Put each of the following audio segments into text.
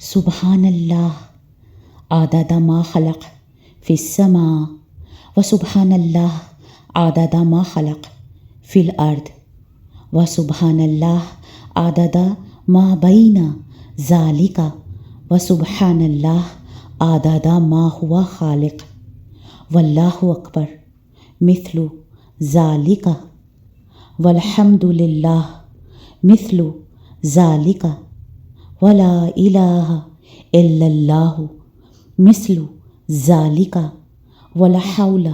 سبحان اللہ عدد ما خلق فی السماء و سبحان اللہ عدد ما خلق فی الارض و سبحان اللہ عدد ما بین ذالک و سبحان اللہ عدد ما ہوا خالق واللہ اکبر مثل ذالک والحمد للہ مثل ذالک ولا الہ الا اللہ مثل ذالک ولا حول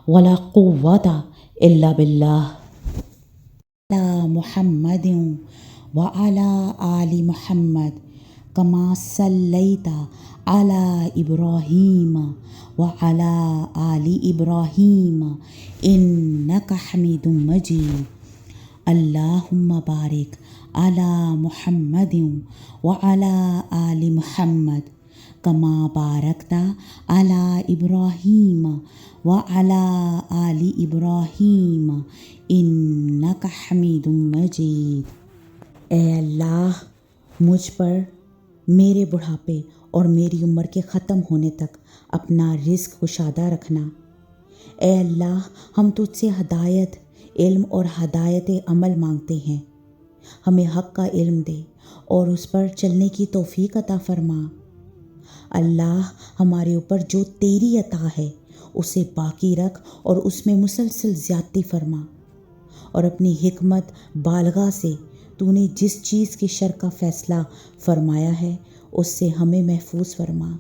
ولا قوة الا باللہ علی محمد وعلی آل محمد کما صلیت علی ابراہیم وعلی آل ابراہیم انک حمید مجید اللہم بارک علی محمد وعلی آل محمد کما بارکت علی ابراہیم وعلی آل ابراہیم انک حمید مجید۔ اے اللہ، مجھ پر میرے بڑھاپے اور میری عمر کے ختم ہونے تک اپنا رزق کشادہ رکھنا۔ اے اللہ، ہم تجھ سے ہدایت علم اور ہدایت عمل مانگتے ہیں۔ ہمیں حق کا علم دے اور اس پر چلنے کی توفیق عطا فرما۔ اللہ، ہمارے اوپر جو تیری عطا ہے اسے باقی رکھ اور اس میں مسلسل زیادتی فرما، اور اپنی حکمت بالغہ سے تو نے جس چیز کی شر کا فیصلہ فرمایا ہے اس سے ہمیں محفوظ فرما۔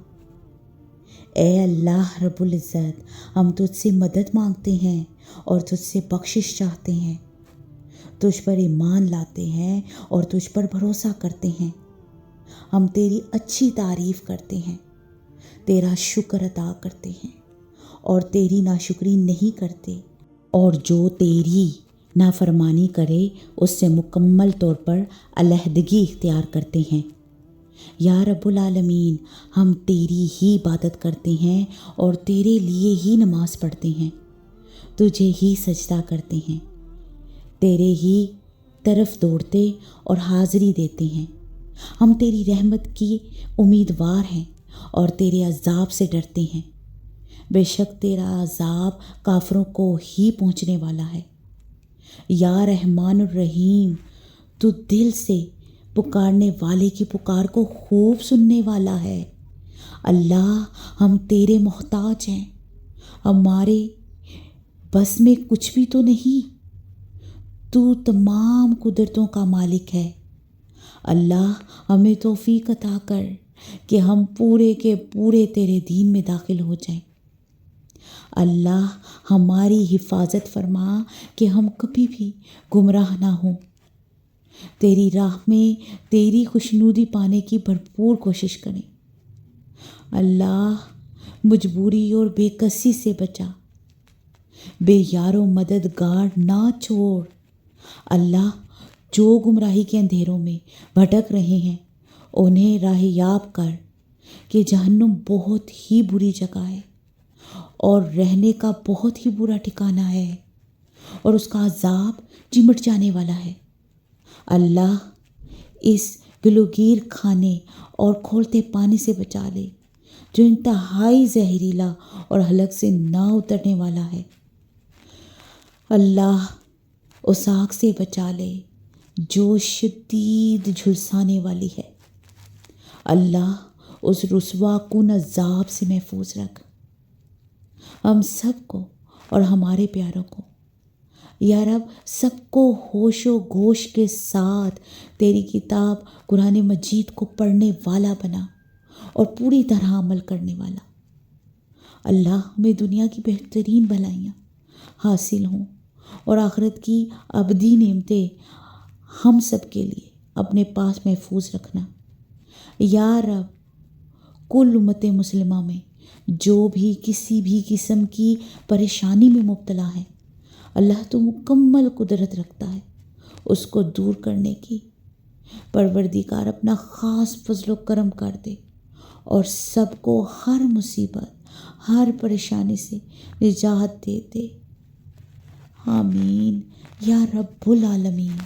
اے اللہ رب العزت، ہم تجھ سے مدد مانگتے ہیں اور تجھ سے بخشش چاہتے ہیں، تجھ پر ایمان لاتے ہیں اور تجھ پر بھروسہ کرتے ہیں۔ ہم تیری اچھی تعریف کرتے ہیں، تیرا شکر ادا کرتے ہیں اور تیری ناشکری نہیں کرتے، اور جو تیری نافرمانی کرے اس سے مکمل طور پر علیحدگی اختیار کرتے ہیں۔ یا رب العالمین، ہم تیری ہی عبادت کرتے ہیں اور تیرے لیے ہی نماز پڑھتے ہیں، تجھے ہی سجدہ کرتے ہیں، تیرے ہی طرف دوڑتے اور حاضری دیتے ہیں۔ ہم تیری رحمت کی امیدوار ہیں اور تیرے عذاب سے ڈرتے ہیں۔ بے شک تیرا عذاب کافروں کو ہی پہنچنے والا ہے۔ یا رحمان الرحیم، تو دل سے پکارنے والے کی پکار کو خوب سننے والا ہے۔ اللہ، ہم تیرے محتاج ہیں، ہمارے بس میں کچھ بھی تو نہیں، تو تمام قدرتوں کا مالک ہے۔ اللہ، ہمیں توفیق عطا کر کہ ہم پورے کے پورے تیرے دین میں داخل ہو جائیں۔ اللہ، ہماری حفاظت فرما کہ ہم کبھی بھی گمراہ نہ ہوں، تیری راہ میں تیری خوشنودی پانے کی بھرپور کوشش کریں۔ اللہ، مجبوری اور بے کسی سے بچا، بے یار و مددگار نہ چھوڑ۔ اللہ، جو گمراہی کے اندھیروں میں بھٹک رہے ہیں انہیں راہ یاب کر کہ جہنم بہت ہی بری جگہ ہے اور رہنے کا بہت ہی برا ٹھکانہ ہے، اور اس کا عذاب چمٹ جانے والا ہے۔ اللہ، اس گلوگیر کھانے اور کھولتے پانی سے بچا لے جو انتہائی زہریلا اور حلق سے نہ اترنے والا ہے۔ اللہ، اس آگ سے بچا لے جو شدید جھلسانے والی ہے۔ اللہ، اس رسوا کن عذاب سے محفوظ رکھ۔ ہم سب کو اور ہمارے پیاروں کو یا رب سب کو ہوش و گوش کے ساتھ تیری کتاب قرآن مجید کو پڑھنے والا بنا اور پوری طرح عمل کرنے والا۔ اللہ، ہمیں دنیا کی بہترین بھلائیاں حاصل ہوں اور آخرت کی ابدی نعمتیں ہم سب کے لیے اپنے پاس محفوظ رکھنا۔ یا رب، کل امت مسلمہ میں جو بھی کسی بھی قسم کی پریشانی میں مبتلا ہے، اللہ تو مکمل قدرت رکھتا ہے اس کو دور کرنے کی۔ پروردگار اپنا خاص فضل و کرم کر دے اور سب کو ہر مصیبت، ہر پریشانی سے نجات دے دے۔ آمین یا رب العالمین۔